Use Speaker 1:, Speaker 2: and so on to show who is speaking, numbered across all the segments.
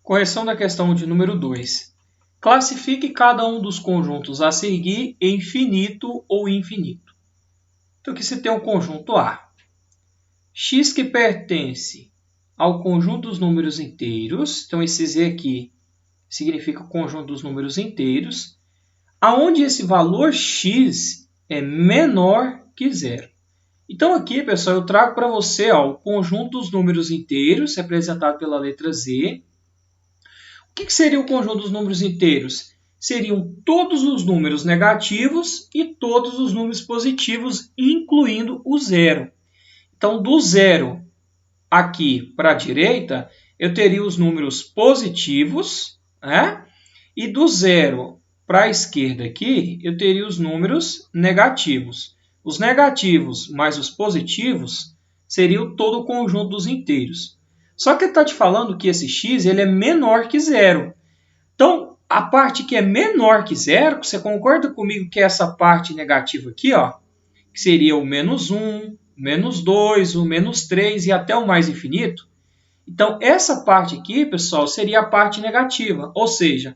Speaker 1: Correção da questão de número 2. Classifique cada um dos conjuntos a seguir em finito ou infinito. Então, aqui você tem o conjunto A. X que pertence ao conjunto dos números inteiros. Então, esse Z aqui significa o conjunto dos números inteiros, aonde esse valor X é menor que zero. Então, aqui, pessoal, eu trago para você o conjunto dos números inteiros, representado pela letra Z. O que seria o conjunto dos números inteiros? Seriam todos os números negativos e todos os números positivos, incluindo o zero. Então, do zero aqui para a direita, eu teria os números positivos, né? E do zero para a esquerda aqui, eu teria os números negativos. Os negativos mais os positivos seriam todo o conjunto dos inteiros. Só que ele está te falando que esse x ele é menor que zero. Então, a parte que é menor que zero, você concorda comigo que é essa parte negativa aqui, ó, que seria o menos 1, menos 2, o menos 3 e até o mais infinito? Então, essa parte aqui, pessoal, seria a parte negativa. Ou seja,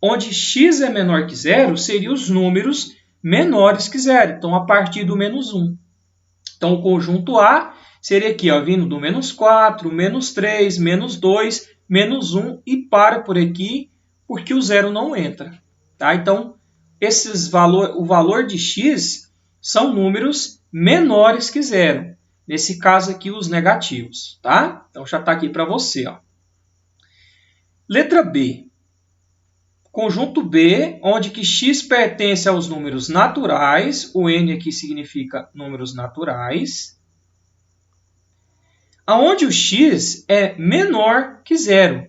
Speaker 1: onde x é menor que zero, seriam os números menores que zero. Então, a partir do menos 1. Então, o conjunto A seria aqui, ó, vindo do menos 4, menos 3, menos 2, menos 1 e para por aqui, porque o zero não entra. Tá? Então, o valor de x são números menores que zero. Nesse caso aqui, os negativos. Tá? Então, já está aqui para você. Ó. Letra B. Conjunto B, onde que x pertence aos números naturais. O n aqui significa números naturais. Onde o x é menor que zero.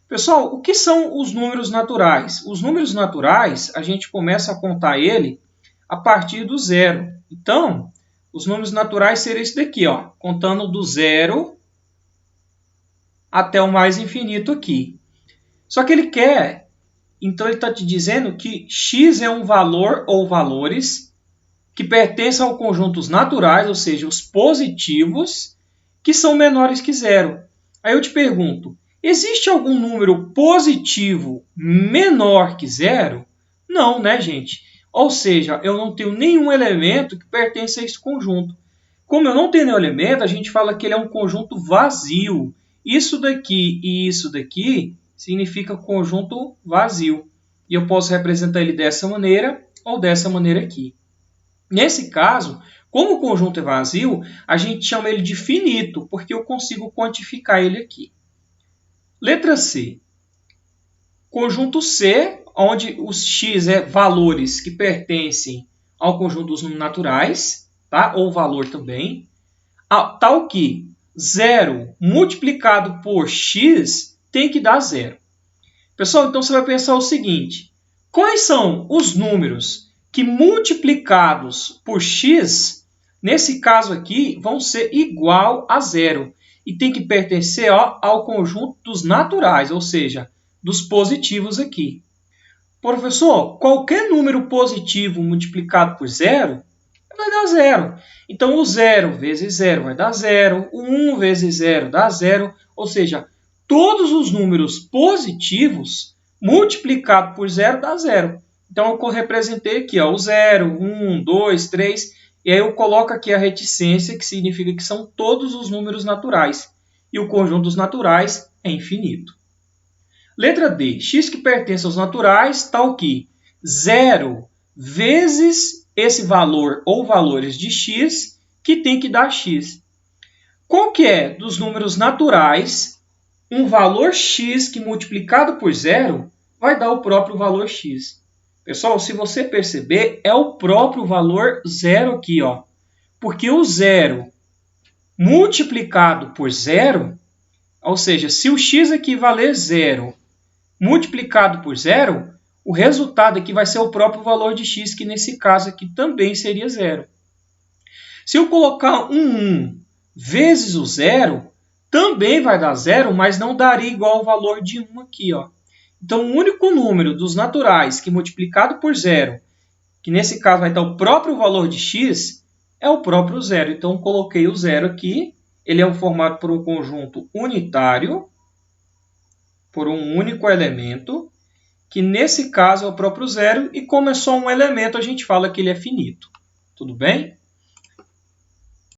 Speaker 1: Pessoal, o que são os números naturais? Os números naturais, a gente começa a contar ele a partir do zero. Então, os números naturais seriam esse daqui, ó, contando do zero até o mais infinito aqui. Só que ele quer, então ele está te dizendo que x é um valor ou valores que pertencem ao conjunto dos naturais, ou seja, os positivos, que são menores que zero. Aí eu te pergunto, existe algum número positivo menor que zero? Não, né, gente? Ou seja, eu não tenho nenhum elemento que pertence a esse conjunto. Como eu não tenho nenhum elemento, a gente fala que ele é um conjunto vazio. Isso daqui e isso daqui significa conjunto vazio. E eu posso representar ele dessa maneira ou dessa maneira aqui. Nesse caso, como o conjunto é vazio, a gente chama ele de finito, porque eu consigo quantificar ele aqui. Letra C. Conjunto C, onde os x é valores que pertencem ao conjunto dos números naturais, tá? Ou valor também. Tal que 0 multiplicado por x tem que dar 0. Pessoal, então você vai pensar o seguinte. Quais são os números que multiplicados por x, nesse caso aqui, vão ser igual a 0? E tem que pertencer ao conjunto dos naturais, ou seja, dos positivos aqui. Professor, qualquer número positivo multiplicado por 0 vai dar 0. Então, o 0 vezes 0 vai dar 0, o 1 vezes 0 dá 0, ou seja, todos os números positivos multiplicado por 0 dá 0. Então, eu representei aqui o 0, 1, 2, 3, e aí eu coloco aqui a reticência, que significa que são todos os números naturais. E o conjunto dos naturais é infinito. Letra D. X que pertence aos naturais, tal que 0 vezes esse valor ou valores de x, que tem que dar x. Qual que é dos números naturais um valor x que multiplicado por 0 vai dar o próprio valor x? Pessoal, se você perceber, é o próprio valor 0 aqui, ó. Porque o 0 multiplicado por 0, ou seja, se o x aqui valer 0 multiplicado por 0, o resultado aqui vai ser o próprio valor de x, que nesse caso aqui também seria 0. Se eu colocar um 1 vezes o 0, também vai dar 0, mas não daria igual ao valor de 1 aqui, ó. Então, o único número dos naturais que multiplicado por 0, que nesse caso vai dar o próprio valor de x, é o próprio 0. Então, coloquei o 0 aqui. Ele é formado por um conjunto unitário. por um único elemento, que nesse caso é o próprio zero, e como é só um elemento, a gente fala que ele é finito. Tudo bem?